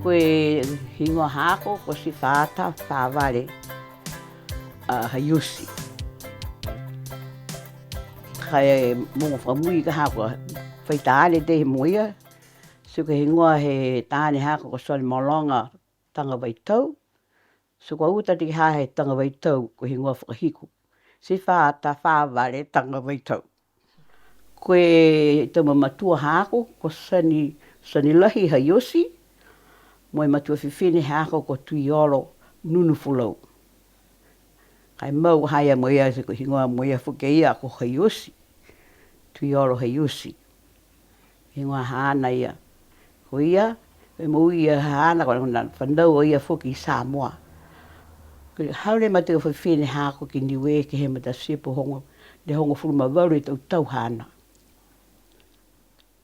koe hingoa hako ko si whaata whaware haiusi. Kai mongo whamui ka hako whaitaale te he moia. Suka hingoa he tāne hako ko soli molonga tanga waitau. Suka uta te ha he tanga waitau ko hingoa whakahiku. Si whaata whaware tanga waitau. Koe te matua hako ko sani lahi haiusi. Moe matua whiwhine hako ko tuiolo nunu fulau. Kai mau haia moia se ko hingoa moia whukeia ko haiusi. Tuiolo haiusi. Hingoa haana ia. Ko ia, e mo ia haana ko whanau o ia whuki Samoa. Haure matua whiwhine hako ki niwe ke he mata sipo hongo. De hongo furuma waru e tau hana.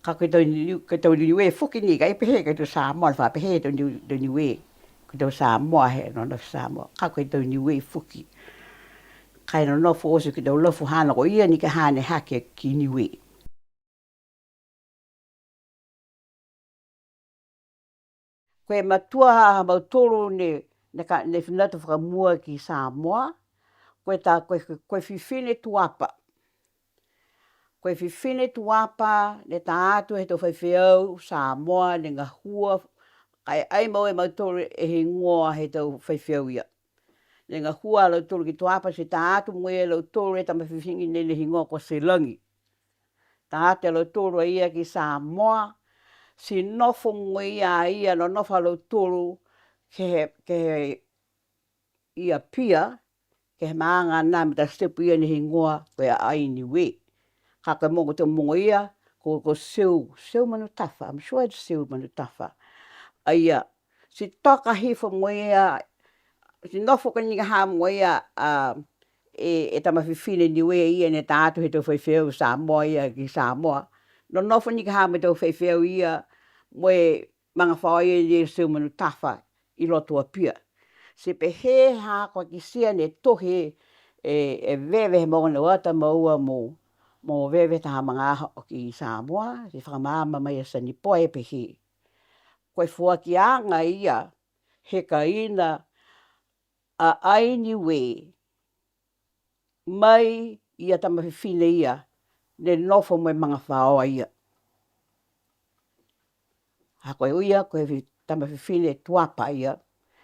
Ka tau niwe whuki ni kai pehe kai tau Samoa. Wha pehe tau niwe. Kai tau Samoa he no na Samoa. Ka tau niwe whuki. Kai no nofu osu ki tau lofu hana ko ia ni ka hane hake ki niwe. Koe matua ha mautoro ne whinatu whakamua ki Samoa. Koe whiwhine tuapa. Koe whiwhine tuapa ne tā atu he tau whaiwheau Samoa ne ngā hua. Kai ai mau e mautoro e he ngoa he tau whaiwheau ia. Ne ngā hua lau toro ki tuapa se tā atu moe lau toro e tama whiwhingi ne le hingoa ko se langi. Tā atu lau toro ia ki Samoa. Si nofo moe ia no nofa lau toro ke ia pia. Ke he maanga nā me ta stepu ia ni hingoa koe ai ni we. Haka mongo te mongo ia ko seu manu tafa. I'm sure it's seu manu tafa. Aia, si toka hifo moe ia, si nofo ka ni ha moe ia e tama whiwhine ni we ia ne tātu he tau whaiwheu Samoa ia ki Samoa. No nofo ni ha me tau whaiwheu ia moe manga whaoia ia seu manu tafa I loto a pia. Se pehe ha kwa kisia ne tohe e vewe he mongo na wata maua mo vewe taha mga aha o ki Samoa. Se whakamama mai asa ni poe pehe. Koe fua ki anga ia he ka ina a aini we. Mai ia tama whiwhine ia ne nofo moe mga whaoa ia. Ha koe uia koe tama whiwhine tuapa ia.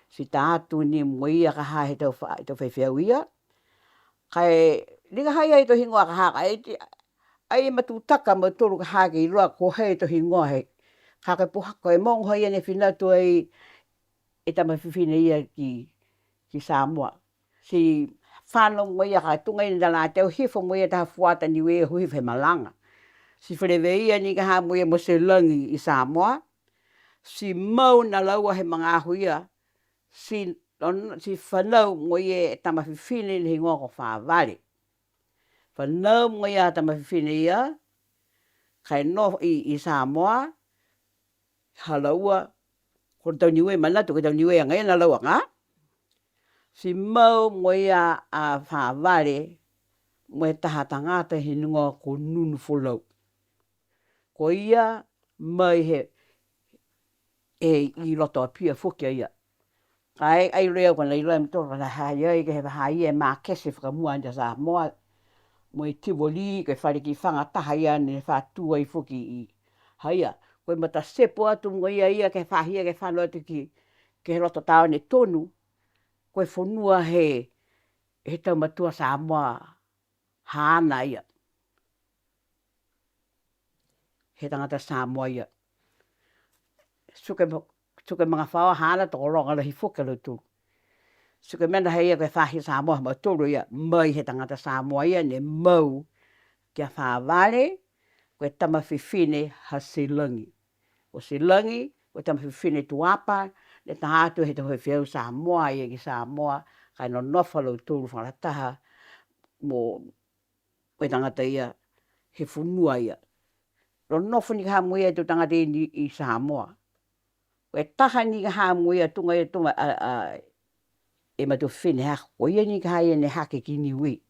Si tātu ni mo ia ka hae tau whaiwhau ia. Kai ringa hai ai to hingoa ka haka. Ai matutaka mo toro ka hake I roa ko hei to hingoa hei. Haka puhako e mongo hai ane whinatu ai e tama whiwhine ia ki Samoa. Si whānau mo ia ka tunga ina dala teo hifo mo ia taha fuata ni wea hui whe malanga. Si wharewe ia ni ka haa mo ia mo se langi I Samoa. Si mau na laua he mga ahu ia. Si whanau mo ia tama whiwhine ni hingoa ko whāware. Whanau mo ia tama whiwhine ia. Kai no I Samoa. Halaua. Ko tau niwe manatu ko tau niwe a ngai na laua ngā. Si mau mo ia a whāware. Mo e taha tangata hingoa ko nunu fulau. Ko ia mai he I loto a pia whukia ia. Ai reo kona I loa mtoro na hai ai ke he hai e mā kese whakamua anja Samoa. Mo I tivoli ke whare ki whangataha ia ne whātua I whuki I haia. Koe mata sepo atu mo ia ke whahia ke whanau atu ki he roto tau ne tonu. Koe whanua he tau matua Samoa haana ia. He tangata Samoa ia. Suke mga whaoa hana toko ronga lahi whuka lau tū. Suke mena hei koe whahi Samoa ma tūru ia. Mai he tangata Samoa ia ne mau kia whāware. Koe tama whiwhine ha silangi. O silangi, koe tama whiwhine tuapa. Ne tahatu he taho whiwheu Samoa ia ki Samoa. Kai no nofa lau tūru whanataha. Mo koe tangata ia he whunua ia. Ro nofa ni ka hamuia tu tangata I Samoa. Koe taha ni ka hamuia tunga e tunga e matu whine hako. Ko ia ni ka haia ne hake ki niwe.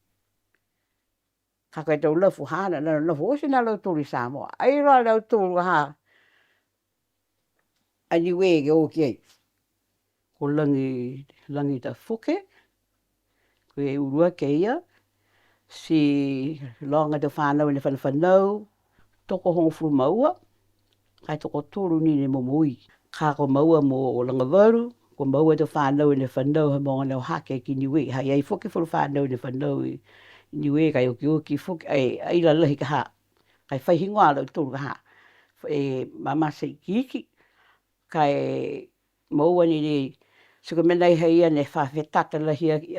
Ka koe tau lafu hana na lafu. Osi na lau tūru Samoa. Ai roa lau tūru ha. Aniwe ke o ke. Ko langi ta fuke. Ko e urua ke ia. Si longa te whanau ne whanau. Toko hongo furu maua. Kai toko tōru ni ne momoi. Ka ko maua mo langa waru. Ko maua te whanau ne whanau. Ha monga neo hake ki niwe. Hai ai fuke furu whanau ne whanau. Niwe kai oki fuke. Ai la lahi ka ha. Kai whaihingoa lau tōru ka ha. Mama se iki. Kai maua ni ni. Suka mena i hei ne whawhetata lahi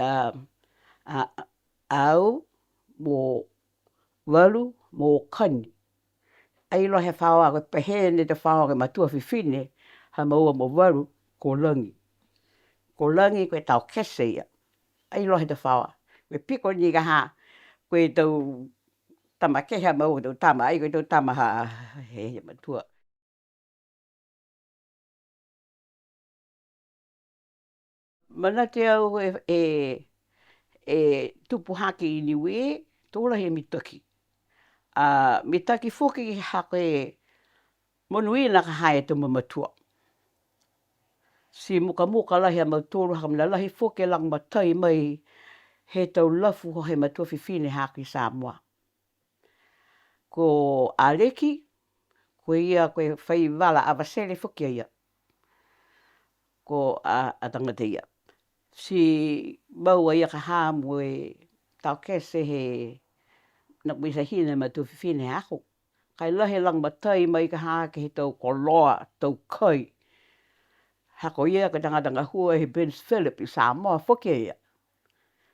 au. Mo waru. Mo kani. Ai lo he whaoa. Koe pehe ne te whaoa. Koe matua whiwhine. Ha maua mo waru. Ko langi. Ko langi koe tau kese ia. Ai lo he te whaoa. Koe piko ni ka ha. Koe tau tama keha maua tau tama. Ai koe tau tama ha. He matua. Mana te au tupu haki i niwe, tōla he mitaki. Mitaki fuki ha koe monuina ka hae te mamatua. Si muka muka lahi a mautoro haka mina lahi fuki lang matai mai he tau lafu ho he matua whiwhine haki Samoa. Ko Aleki, koe ia koe whai wala awasere fuki ia. Ko a tangata ia. Si maua ia ka haa mwe tau kese he nak wisa hine matua whiwhine hako. Kai lahi lang matai mai ka haa ke he tau koloa, tau kai. Hako ia ka tanga hua he Ben Philip i Samoa fuki ia.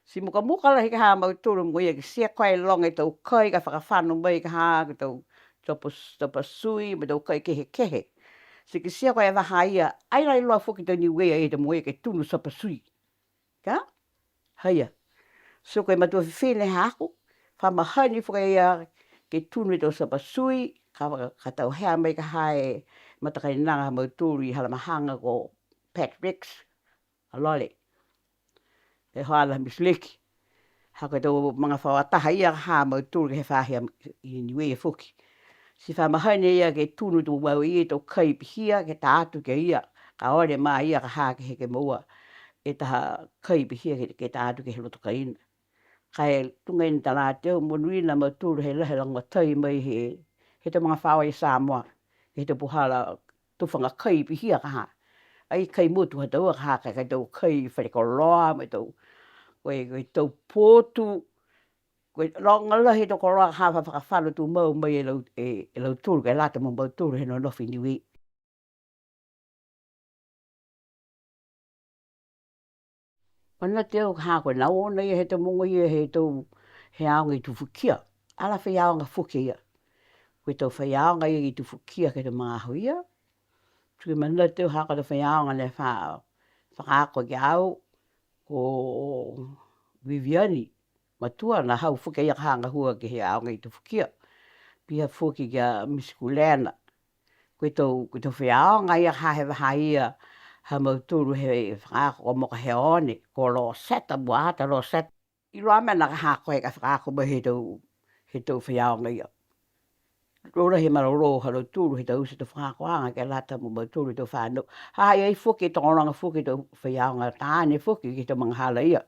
Si muka muka lahi ka haa mautoro mo ia ki sia koe longa i tau kai ka whakawhano mai ka haa ki tau topa sui ma tau kai kehe kehe. Si ki sia koe waha ia, ai lai loa fuki tau ni wea e te mo ia ke tunu sapa sui. Ka? Haia. So koe matua whiwhine hako, whamahani fuka ia ke tunu i tau sapa sui, ka tau hea mai ka hae matakai nanga mautoro i halamahanga ko Pat Ricks, a lole. E hoala misleki. Hako tau mga whawataha ia ka haa mautoro ke he whahia i niwe e fuki. Si whamahani ia ke tunu tu wau i tau kai pihia ke ta atu ke ia. Ka ore maa ia ka haa ke he ke maua. E taha kai pihia ke ta atu ke he loto kaina. Kai tunga ina tala teo monuina mautoro he lahe lang matai mai he te mga whawa i Samoa. He te puhala tufanga kai pihia ka haa. Ai kai mutu ha tau ka haa kai tau kai wharekoloa mai tau. Koe tau pōtu. Koe longa lahi tau koloa ka haa whakawhano tu mau mai e lau tūru kai lata mo mautoro he no nofi niwi. Mana te au haa koe nau ona ia he te mungo ia he tau he aonga i tufukia. Ala whi aonga fuke ia. Koe tau whi aonga ia i tufukia ke te mga ahu ia. Tui mana te au haa koe tau whi aonga ne whakaako ki au ko Viviani. Matua na hau fuke ia hanga hua ke he aonga i tufukia. Pia fuki kia Miskulena. Koe tau whi aonga ia haa he waha ia. Ha mautoro he whakaako o moka he one, ko lo seta buata, lo seta. I loa mena ka hako he ka whakaako mai he tau whiaonga ia. Rora he maroro halo tūru he tau usi tau whakaako anga ke lata mo mautoro tau whanau. Hai ai fuki tōranga fuki tau whiaonga tāne fuki ki tau mga hala ia.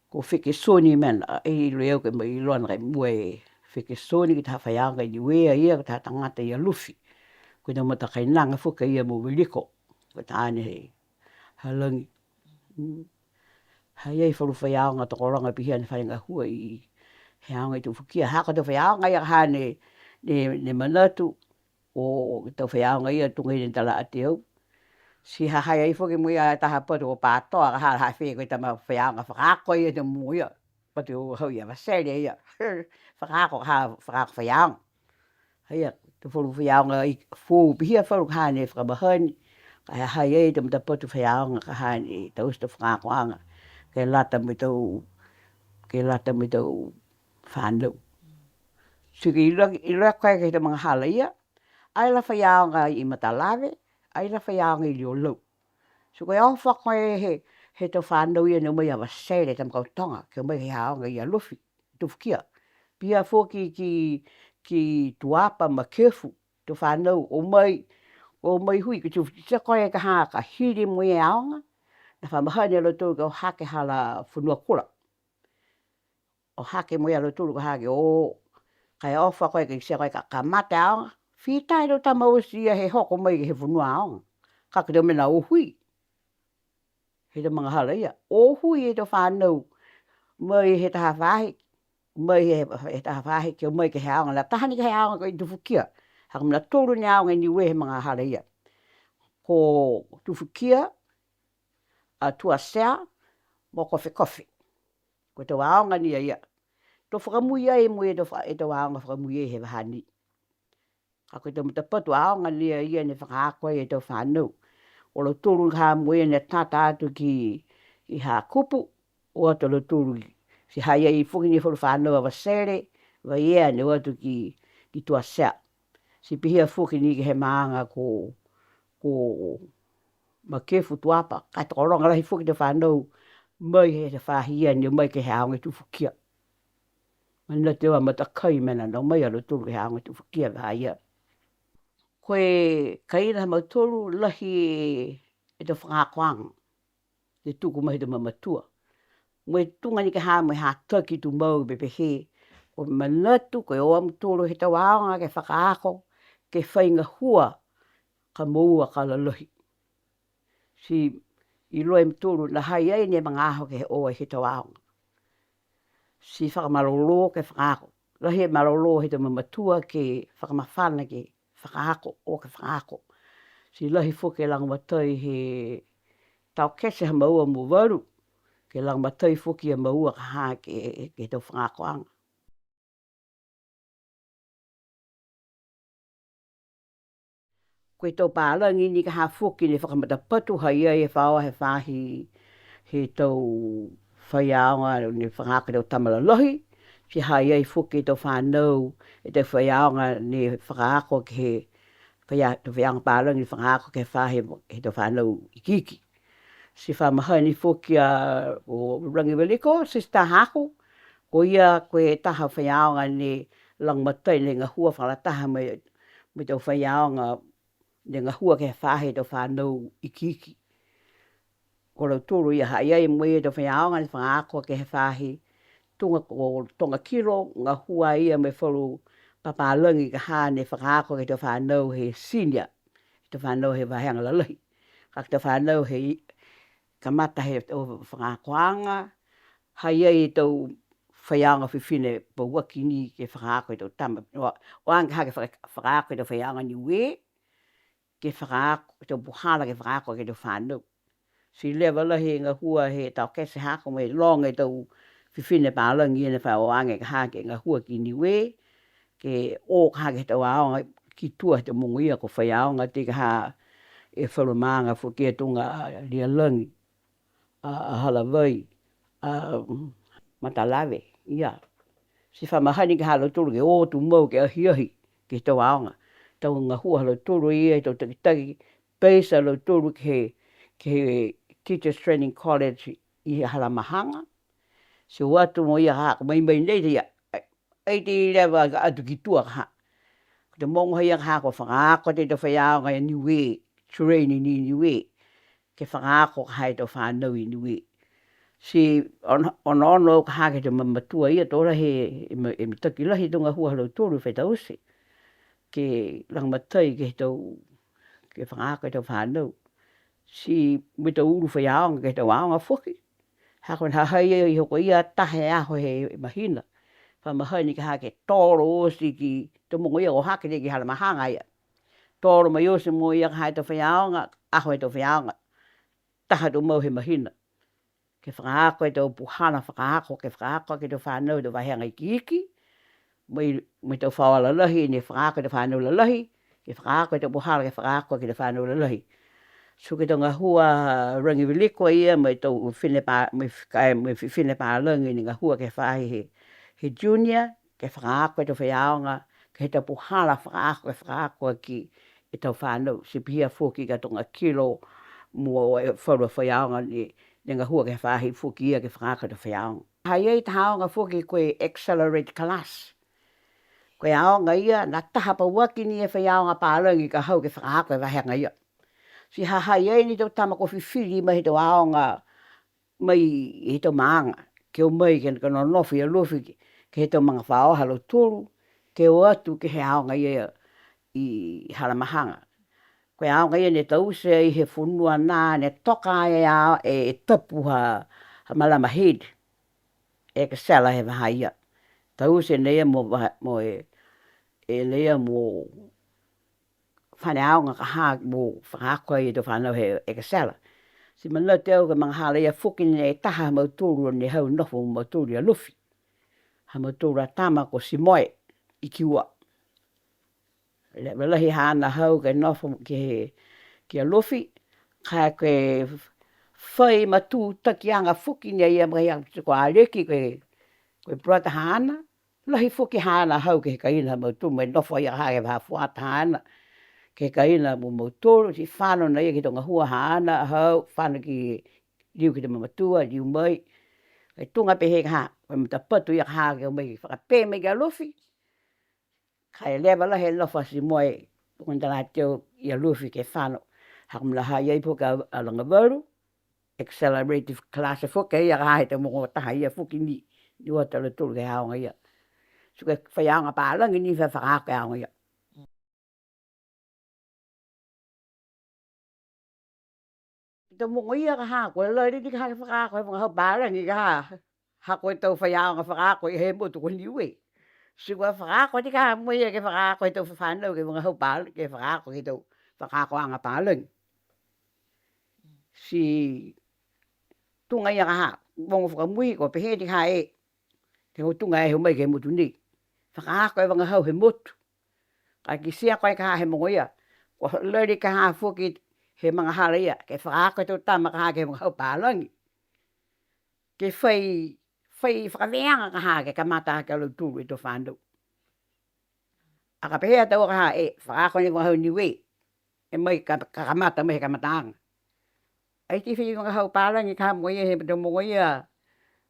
Ko whike soni mena, e leo ke mai iloana kai mue whike soni ki tā whiaonga i niwea ia, ka tā tangata ia lufi. Ko tau mata kai nanga fuki ia mo wiliko. Ko tāne he halangi. Hai ai wharu whaiaonga toko ronga pihia ni whainga hua i he aonga i tu fukia. Haka tau whaiaonga ia kaha ne manatu o tau whaiaonga ia tunga i tala ate au. Si hahai ai whuki mui a taha patu o pātoa kaha hae whi koe tama whaiaonga whakaako ia te mua ia. Patu o hau ia wasere ia. Whakaako kaha whakaako whaiaonga. Hai a tu wharu whaiaonga i fōu pihia wharu kaha ne whakamahani. Kai hai ei te mta potu whaiaonga ka hae tau usta whakaako anga. Ke lata me tau whanau. Suki i loa koe ke te mga hala ia. Ai la whaiaonga i Matalawe. Ai la whaiaonga i Liolo. So koe au whakoe he tau whanau ia neu mai a wasere tam kautonga. Ke mai he haonga i a lufi. Tufukia. Pia fōki ki tuapa ma kefu. Tu whanau o mai o mai hui ki tu se koe ka ha ka hiri mo e aonga na fa mahani lo tu ko hake hala funua kula o hake mo lo tu ko hake o kai ofa koe ki se koe ka mata aonga fitai lo tama o sia he hoko mai he funua aonga ka ke me na o hui he te mga hala ia o hui e to whanau mai he taha whahi mai he taha whahi ki o mai ke he aonga la tahani ke he aonga ko i tufukia haka mna tolu ni aonga ni we he mga hala ia ko tufukia a tua sea mo kofi ko te waonga ni ia to whakamui ai mo e to waonga whakamui ai he wahani a ko te mutapatu aonga ni ia ni whakaakoi e to whanau o lo tolu ka mo e ne tata atu ki ha kupu o to lo tolu si hai ai fuki ni fulu whanau wa sere wa ia ni watu ki tua sea si pihia fuki ni ke he maanga ko ma kefu tuapa ka to ronga la fuki te whanau mai he te whahia ni mai ke he aonga tufukia mana te wa mata kai mena no mai alo tolu he aonga tufukia wa ia koe kaina mautolu lahi e te whakakoanga te tuku mai te mamatua moe tunga ni ke ha mo ha taki tu mau be he o manatu ko o am tolo he tawaanga ke whakaako ke whainga hua ka moua ka lalohi si i loe mtoro na hai ai ne mga aho ke o he tawaanga si whakamalolo ke whakaako lahi e malolo he te mamatua ke whakamawhana ke whakaako o ke whakaako si lahi fuke lang matai he tau kese ha maua mo waru ke lang matai fuki a maua ka ha ke tau whakakoanga. Koe tau pālangi ni ka ha fuki ni whakamatapatu hai ai e whaoa he whahi he tau whaiaonga ni whakako tau tamalalohi si hai ai fuki tau whanau e tau whaiaonga ni whakako ke he whaiaonga pālangi ni whakako ke whahi he tau whanau ikiki. Si whamahai ni fuki o rangi waliko, si tahako, ko ia koe taha whaiaonga ni lang matai ni ngā hua whalataha me tau whaiaonga ni ngā hua ke whahe tau whanau ikiki. Ko lau tōru ia hai ai mwe tau whaiaonga ni whangako ke he whahe tonga kiro ngā hua ia me wharu papalangi ka haa ni whangako ke tau whanau he senior, tau whanau he waheanga lalahi. Ka tau whanau he kamata he o whakakoanga, hai ai tau whaianga whiwhine pauaki ni ke whakaako i tau tama. O anga ha ke whakaako i tau whaianga ni we, ke whakaako, tau buhala ke whakaako ke tau whanau. Si lewa lahi ngā hua he tau kese hako me longa i tau whiwhine pālangi ina whai o anga ka ha ke ngā hua ki ni we, ke o ka ha ke tau aonga ki tua te munguia ko whaiaonga te ka ha e whalumanga whukia tunga lia langi. A Halawai, Matalawe, ia. Si whamahani ka halo turu ke o tu mau ke ahi ke tau aonga. Tau ngā hua halo turu ia, tau takitaki, peisa halo turu ke Teachers Training College i Halamahanga. Si watu mo ia haka, mai nei te ia, ei te lewa atu ki tua ka. Te mongo ia haka whakaako te tau whaiaonga i niwe, training ni niwe. Ke whakaako ka hai tau whanau i niwe. Si ono ka hake te mamatua ia tōra he e mitaki lahi tunga hua halau tōru whaitausi. Ke langmatai ke tau ke whakaako tau whanau. Si me tau uru whaiaonga ke tau aonga whuki. Hako na hai i hoko ia tahe aho he mahina. Whamahai ni ka hake tōro osi ki te mongo ia o hake te ki Halamahanga ia. Tōro mai osi mo ia ka hai tau whaiaonga, aho e tau whaiaonga. Taha tau mau he mahina. Ke whakaako e tau puhana whakaako ke tau whanau tau waheanga iki. Mai tau whawa lalahi ni whakaako e tau whanau lalahi. Ke whakaako e tau puhana ke whakaako ke tau whanau lalahi. So ke tau ngā hua rangi wiliko ia mai tau whine pālangi ni ngā hua ke whahi he junior. Ke whakaako e tau whaiaonga ke tau puhana whakaako ki e tau whanau. Si pihia fuki ka tonga kilo mua e whaurua whaiaonga ni ngā hua ke whahi fuki ia ke whakaako te whaiaonga. Hai ei tahaonga fuki koe accelerate class. Koe aonga ia, na taha pa waki ni e whai aonga pālangi ka hau ke whakaako e wahenga ia. Si hahai ei ni tau tama ko whiwhiri mai he tau aonga mai he tau maanga. Ke o mai ke no nofi a lofi ke he tau mga whaoha lo tolu, ke o atu ke he aonga ia i haramahanga. Koe aonga ia ne tau se i he whunua nā, ne toka e tapu ha malama head, e ka sela he waha ia. Tau se nea mo lea mo whane aonga ka haa mo whakaako i to whanau he e ka sela. Si mana teo ka mga hala ia whuki ne e taha mautoro ne hau nofo mautoro a lufi. Ha mautoro a tama ko si moe i kiua. Le walahi haana hau ke nofo ke a lufi, ka ke whai matu takianga whuki ne ia mga ia ko a leki koe brata haana, lahi whuki haana hau ke ka ina mautoro, me nofo ia hake waha fuata haana. Ke kaina mo mautoro, si whano na ia ki tonga hua haana, hau, whano ki liu ki te mamatua, liu mai. Kai tunga pehe ka haa, kai mta patu ia ka haa ke o mai, whakapē mai ka lufi. Kai lewa la he lofa si moe, tukundala teo ia lufi ke whano. Hakumla haa iei puka alanga waru, accelerative class fuka ia ka haa he te mongo taha ia fuki ni, ni wata le tolu ke haonga ia. Suka whaianga pālangi ni whakaako haonga ia. Ito mongo ia ka haa, koe lori ni ka haa whakaako he mga hau pālangi ka haa. Ha koe tau whaianga whakaako i he motu ko niwe. Sua whakaako ni ka haa mo ia ke whakaako he tau whanau ke mga hau pālangi, ke whakaako he tau whakaako anga pālangi. Si tunga ia ka haa, mongo whakamui ko pehe ni ka haa e. Te ho tunga e ho mai ke motu ni. Whakaako e mga hau he motu. Kai ki sia koe ka haa he mongo ia. Ko lori ka haa fuki he mga hala ia, ke whakaako tau tama ka haa ke mga hau pālangi. Ke whakaweanga ka haa ke kamata ke alu tūru i tō whānau. A ka pehea tau ka haa e, whakaako ni mga hau niwe, e mai ka kamata mai he kamataanga. Ai ti whi mga hau pālangi ka haa mo ia he tau mongo ia,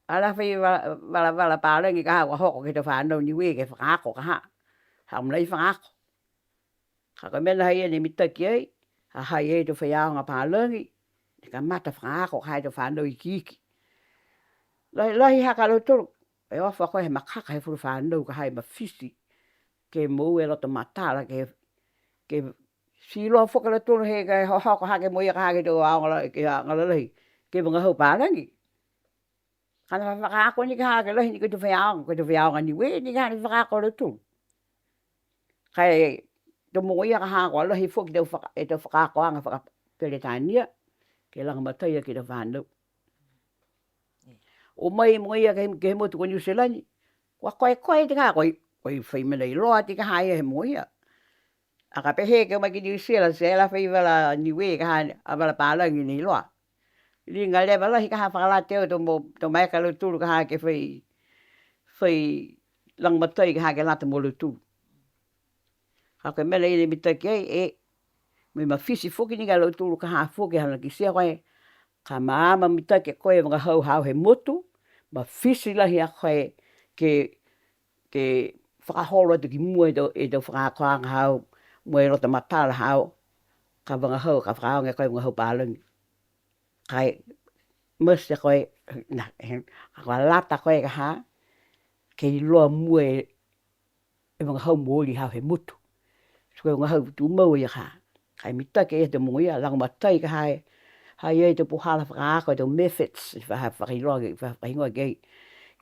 ala whi wala pālangi ka haa wahoko ke tō whānau niwe ke whakaako ka haa. Haumlai whakaako. Ka koe mena hai ni mitaki ei, ha hai e to whaianga pālangi, te ka mata whakaako hai to whanau i kiki. Lahi haka lau tolu, e ofa koe he makaka he furu whanau ka hai mawhisi, ke mou e loto matala, ke siloa whuka lau tolu he kai hoko hake mo ia ka hake to aonga ke ngalalahi, ke mga hau pālangi. Kana whakaako ni ka hake lahi ni ko to whaianga ni we, ni ka hane whakaako lau tolu. Kai to mongo ia ka hako alahi fuki e te whakaako anga whakaperetania, ke langa matai ki te whanau. O mai mongo ia ke he motu ko New Zealand, wa koe te ka koe whaimena i loa te ka haia he mongo ia. A ka pehe ke o mai ki New Zealand, se la whaiwala niwe ka hane, a wala pālangi ni loa. Ringa lewa lahi ka haa whakalateo to mai ka lau tulu ka haa ke whai langa matai ka haa ke lata mo lau tulu. Haka mele i le mitaki ei, me mawhisi fuki ni ka lau tulu ka haa fuki hana ki sia koe, ka maama mitaki koe mga hau hau he motu, mawhisi lahi a koe ke whakaholo atu ki mua e tau whakakoanga hau, mua e rota matala hau, ka mga hau, ka whakaonga koe mga hau pālangi. Kai mese koe, ka lata koe ka haa, ke i loa mua e mga hau mooli hau he motu. Koe ngā hau tu mau ia ka. Kai mitake e te mongo ia, langa matai ka hai. Hai e te puhala whakaako e te methods, whahingoa kei.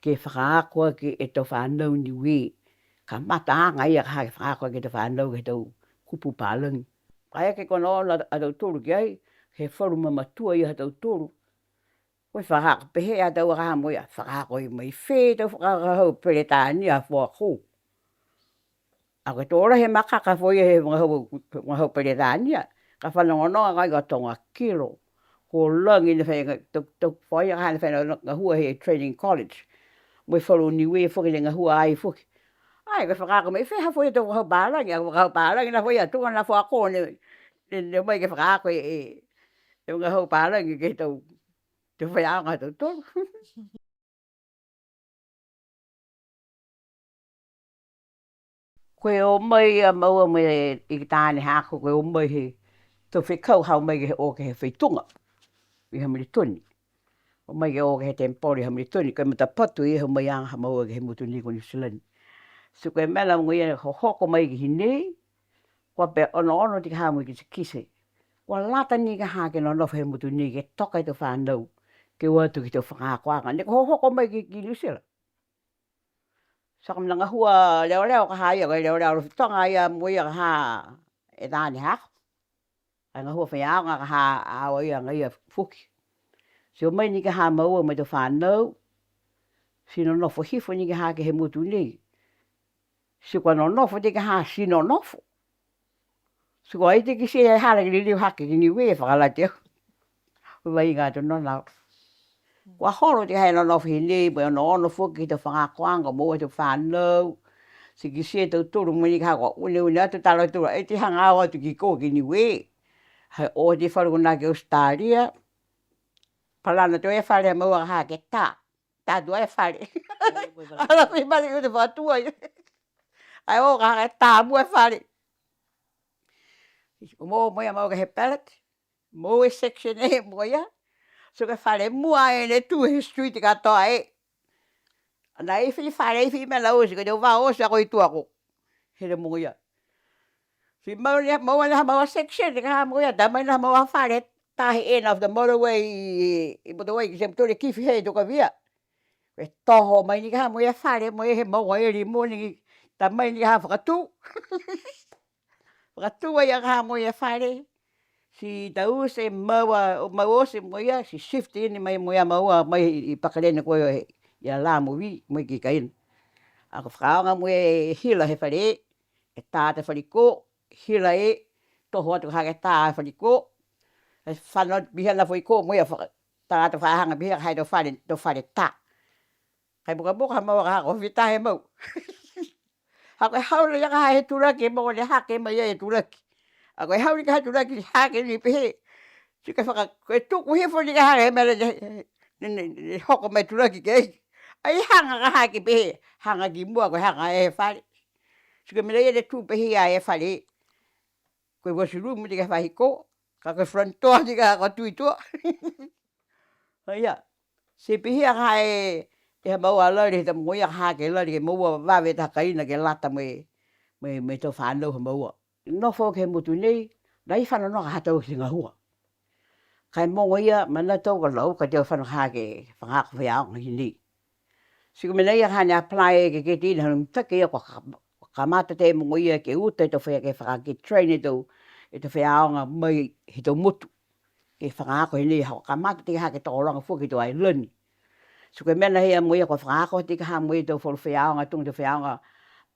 Ke whakaako ke e te whanau ni we. Ka mataanga ia ka hai whakaako ke te whanau ke tau kupu pālangi. Kai ake kona ona a tau tolu ki ai, he wharu mamatua ia tau tolu. Koe whakaako pehe a tau a kaha mo ia, whakaako i mai whē tau whakaako hau peretania fua kou. Ako tōra he makaka fo ia he mga hau peretania. Ka whanongononga kai ka tonga kilo. Ko langi ni whainga, tau whaia ka hana whainga ngā hua he training college. Moi wharu ni wē whuki le ngā hua ai whuki. Ai, ka whakaako mai wheha fo ia tau hau pālangi. Ako hau pālangi na fo ia tunga na fua kō ne mai ke whakaako e mga hau pālangi ke tau te whaianga tau tolu. koe o mai a maua mai I ki tāne hako koe o mai he tau whekau hau mai ke o ke he whaitunga I hamuri toni. O mai ke o ke he tempori hamuri toni koe mata patu I he mai anga ha maua ke he mutu ni ko New Zealand. So koe mela ngui ho hoko mai ki hinei kua pe ono tika hamu ki se kise. Kua lata ni ka ha ke no nofa he mutu ni ke toka I te whanau ke watu ki te whakakoanga. Ne ko hoko mai ki New Zealand. Saka mnanga hua leo ka ha ia koe leo tonga ia mua ka ha e tāne hako. Ai ngā hua whaianga ka ha awa ia ngai a fuki. Si o mai ni ka ha maua mai te whanau. Si no nofo hifo ni ka ha ke he mutu ni. Si kua no nofo te ka ha si no nofo. Si kua ite ki se hala ki liu hake ki ni wea whakalate. Uwai ngā tu nonau. Kua horo te hai no nofo hi ni, mai ono fuki te whangakoanga mua te whanau. Si ki se tau turu mweni ka ha kua une atu talo turu. E te hanga awa tu ki kō ki ni wea. Hai o te wharukuna ki Australia. Palana to e whare maua ha ke tā. Tā tua e whare. Ala mi mali u te whatua. Ai o ka ha ke tā mua e whare. Mo moia mau ka he pallet. Mo e section e moia. So ka whare mua e ne tu he street ka toa e. Na e whare e mela o si ka te wā o si a koi tuako. Hele moia. Si mau ni mau section ka ha moia. Ta mai na mau whare tahi end of the motorway I motorway ki se mtore kifi hei toka via. E toho mai ni ka ha moia whare moia he mau e ri mo ni ta mai ni ha whakatu. Whakatu ai a ka moia whare. Si tau se mau se moia si shift ini mai moia maua mai I pakarene koe ia la movi mai ki kain. Ako whakaonga moia e hila he whare e tāte whariko hila e toho atu ka ke tā whariko. E whanau bihana fo I kō moia tāta whahanga biha hai to whare tā. Kai boka maua ka hako whita he mau. Hako e haure ia ka hai he turaki e mau le hake mai e turaki. Ako e haure ka hai turaki hake ni pehe. Si ka whaka koe tuku hifo ni ka hake mele ne hoko mai turaki ke. Ai hanga ka hake pehe. Hanga ki mua koe hanga e whare. Si ka mele e le tū pehe a e whare. Koe wasiru mu ni ka whahiko. Ka koe frontoa ni ka tui tua. Ia. Se pihia ka e ha maua lari ta moia ka ke lari ke maua wawe ta kaina ke lata me to whanau ha maua. Nofo ke mutu nei, nai whanau no ka hatau ki ngā hua. Kai mongo ia mana tau ka lau ka teo whanau ka ke whangako whiao ngi ni. Siku mena ia ka ne apply ke tina hanu mtake ia kwa kamata te mongo ia ke uta to whea ke whakake train tau e te whiaonga mai he tau mutu. Ke whakaako he nei hao kamata te hake tōranga fuki tō ai lani. So ke mena hea moia ko whakaako te ka ha moia tau wholu whiaonga tung te whiaonga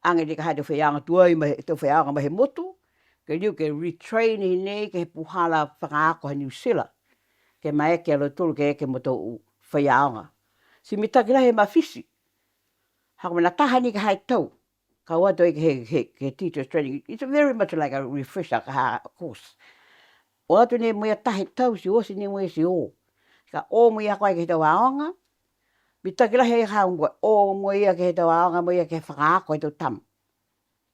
ange te ka hai te whiaonga tuai mai te whiaonga mai he mutu. Ke liu ke retrain he nei ke he puhala whakaako he New Zealand. Ke mai ke alo tulu ke eke mo tau whiaonga. Si mitakila he mawhisi. Hako mena taha ni ka hai tau. Ka wato ke teacher's training. It's very much like a refresher ka ha course. O atu ne moia tahi tau si osi ne moia si o. Ka o moia koe ke te waonga. Mitakila hei haungwa o moia ke te waonga moia ke whakaako e tau tam.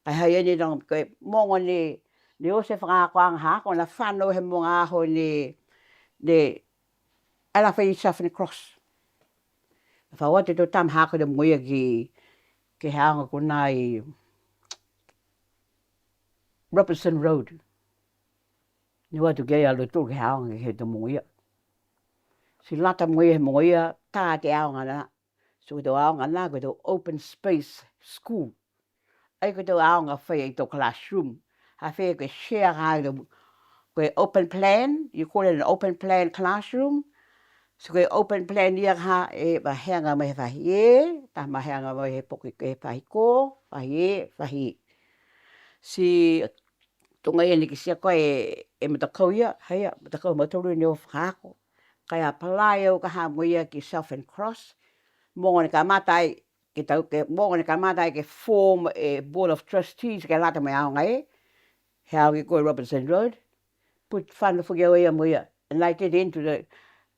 Kai hai ene nong koe mongo ne o se whakaako anga hako na whanau he monga aho ne ala whai Southern Cross. Whawate tau tam hako ne moia ke haonga ko nai Robertson Road. Ni watu kei alo tū ke haonga ke te moia. Si lata moia he moia tā te aonga na. So te aonga na koe te open space school. Ai koe te aonga whai i tō classroom. Ha whai koe share hai koe open plan. You call it an open plan classroom. So koe open plan ia ha e maheanga mai he whahi e. Ta maheanga mai he poki ke whahi ko. Whahi e, whahi e. Si tunga ia ni ki sia koe e matakau ia. Heia, matakau matauru ni o whakaako. Kai a palai au ka ha moia ki Southern Cross. Mongo ni ka matai ke tau ke mongo ni ka matai ke form board of trustees ke lata mai aonga e. He au ki koe Robertson Road. Put whanu whuki au ia moia. And I get into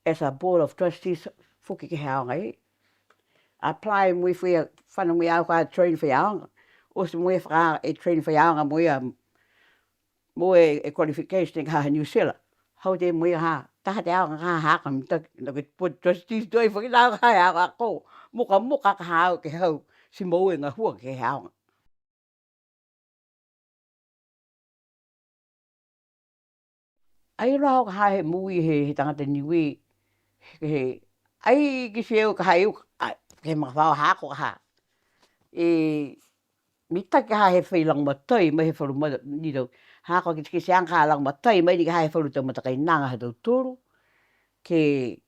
as a board of trustees whuki ke aonga e. Apply mui whia whanu mui au ka train whia aonga. o se moe whaka e train whaiaonga moe e qualification ka New Zealand. Hau te moe ha, taha te aonga ka haka mitaki, no ke put trustees doi whakina ka aonga ko, muka ka hao ke hau, si moe ngā hua ke aonga. Ai rao ka hae mui he tangata niwi, he, ai ki se o ka hae uka, ke mga whao hako ka ha. E, mitaki ka hae whailang matai, mai he whalu mata, nidau, hako ki se ang ka lang matai, mai ni ka hae whalu tau matakai nanga ha tau turu, ke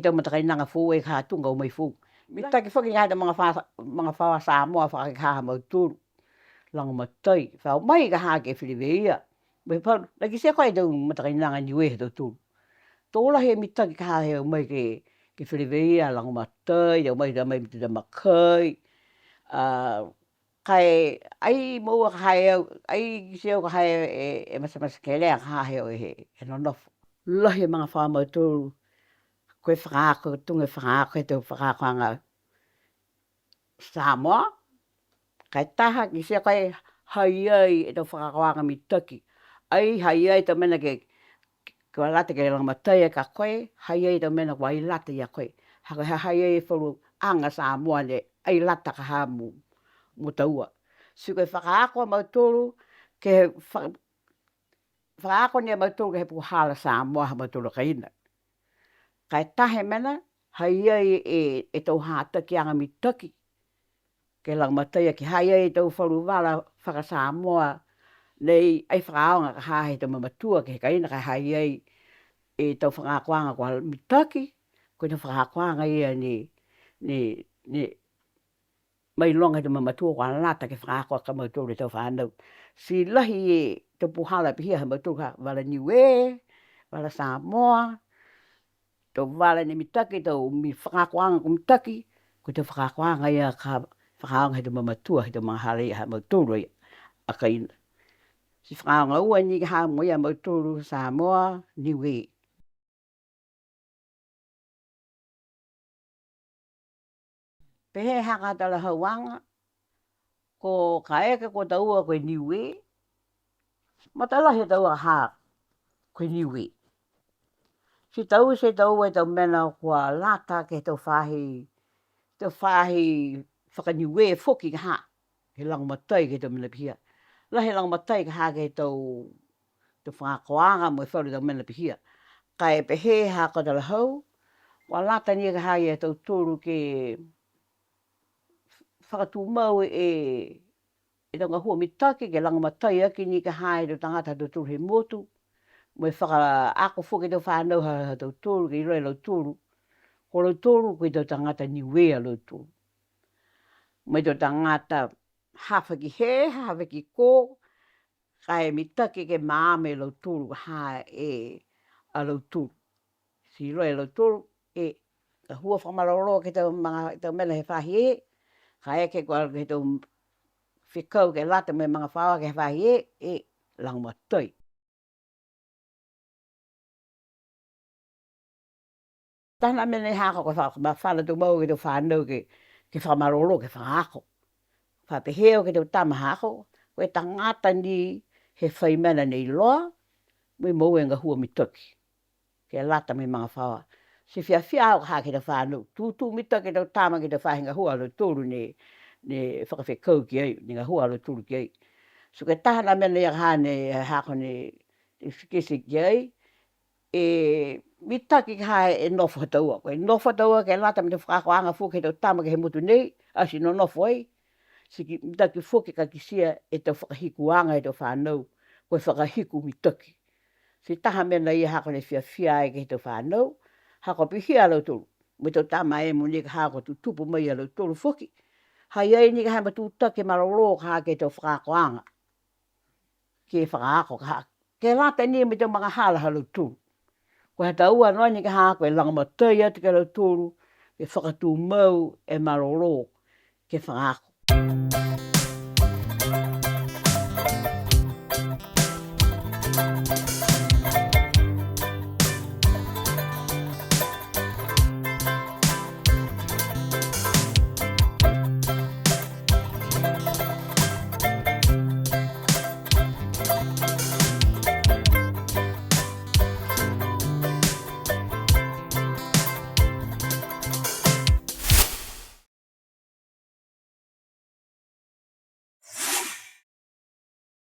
tau matakai nanga fu e ka tunga o mai fu. Mitaki whaki hae mga whawa Samoa whakakaha mau turu, lang matai, whao mai ka hae ke whiriweia. Mai whalu, laki se koe tau matakai nanga niwe he tau turu. Tōla he mitaki ka hae o mai ke whiriweia, lang matai, tau mai mitu ta makai, kai ai moa ka hae au, ai kiseo ka hae e masa kelea ka hae o he nonofo. Lahi mga wha mau tūru, koe whakaako, tunga whakaako he tau whakaako anga Samoa. Kai taha kiseo kai hai ai e tau whakaako anga mitaki. Ai hai ai tau mena ke lata ke lang matai e ka koe, hai ai tau mena wai lata ia koe. Hako hai ai e whalu anga Samoa ne, ai lata ka haa mu taua. Si koe whakaako mau tūru, ke whakaako ni mau tūru ke he puhala Samoa mau tūru ka ina. Kai tahe mena, hai ai e tau hātaki anga mitaki. Ke lang matai ki hai ai tau whalu wala whaka Samoa, nei ai whakaonga ka hae tau mamatua ke he ka ina kai hai ai e tau whakaako anga kua mitaki, koe tau whakaako anga ia ni mai longa te mamatua kua lata ke whakaako ka mau tūru tau whanau. Si lahi e tau puhala pihia ha mau tūru ka wala niwe, wala Samoa, tau wala ni mitaki, tau mi whakaako anga ku mitaki, koe tau whakaako anga ia ka whakaonga he tau mamatua he tau mga hale ha mau tūru ia a ka ina. Si whakaonga ua ni ka haa mo ia mau tūru Samoa, niwe. Pehe haka tala hauanga, ko ka eke ko taua koe niwe, matalahi taua haa koe niwe. Si tau se tau e tau mena kua lata ke tau whahi whakaniwe foki ka haa, he lang matai ke tau mena pihia. Lahi lang matai ka haa ke tau whakakoanga mo e whalu tau mena pihia. Ka e pehe haka tala hau, kua lata ni ka haa e tau tūru ke whakatumau e tau ngā hua mitaki ke lang matai aki ni ka haa e tau tangata tau tūru he motu, mo e whaka ako fuki tau whanau ha tau tūru, ke i roi lau tūru. Ko lau tūru koe tau tangata niwea lau tūru. Mai tau tangata hawha ki he, hawha ki kō, kai mitaki ke maame lau tūru haa e a lau tūru. Si roi lau tūru, ka hua whamaroro ke tau mena he whahi e, ka eke kua ke tau whikau ke lata me mga whawa ke whahi lang matai. Tana mene hako ko whana tu mau ke tu whanau ke whamaroro ke whangako. Whapeheo ke tu tama hako, koe tangata ni he whaimena nei loa, mui mau e ngā hua mitaki. Ke lata me mga whawa. Si whia au ka ke tu whanau, tūtū mitaki tu tama ke tu whahi ngā hua alo tūru ne whakawhikau ki ei, ni ngā hua alo tūru ki ei. So ke tahana mene ia hane hako ne kisi ki ei, mitaki ka hae e nofo taua. Koe nofo taua ke lata me te whakakoanga fuke tau tama ke he mutu nei, asi no nofo ei. Si mitaki fuke ka kisia e tau whakahikuanga e tau whanau, koe whakahiku mitaki. Si taha mena ia hako ne whia e ke he tau whanau, hako pihia lau tūru. Me tau tama e mo ne ka hako tu tupu mai a lau tūru fuki. Hai ei ni ka hae matutaki maroro ka hake tau whakakoanga. Ke whakaako ka hake. Ke lata ni me tau mga hala halau tūru. Ko he taua noa ni ka haa koe langa matai ati ka lau tūru, ke whakatū mau e maroro ke whangako.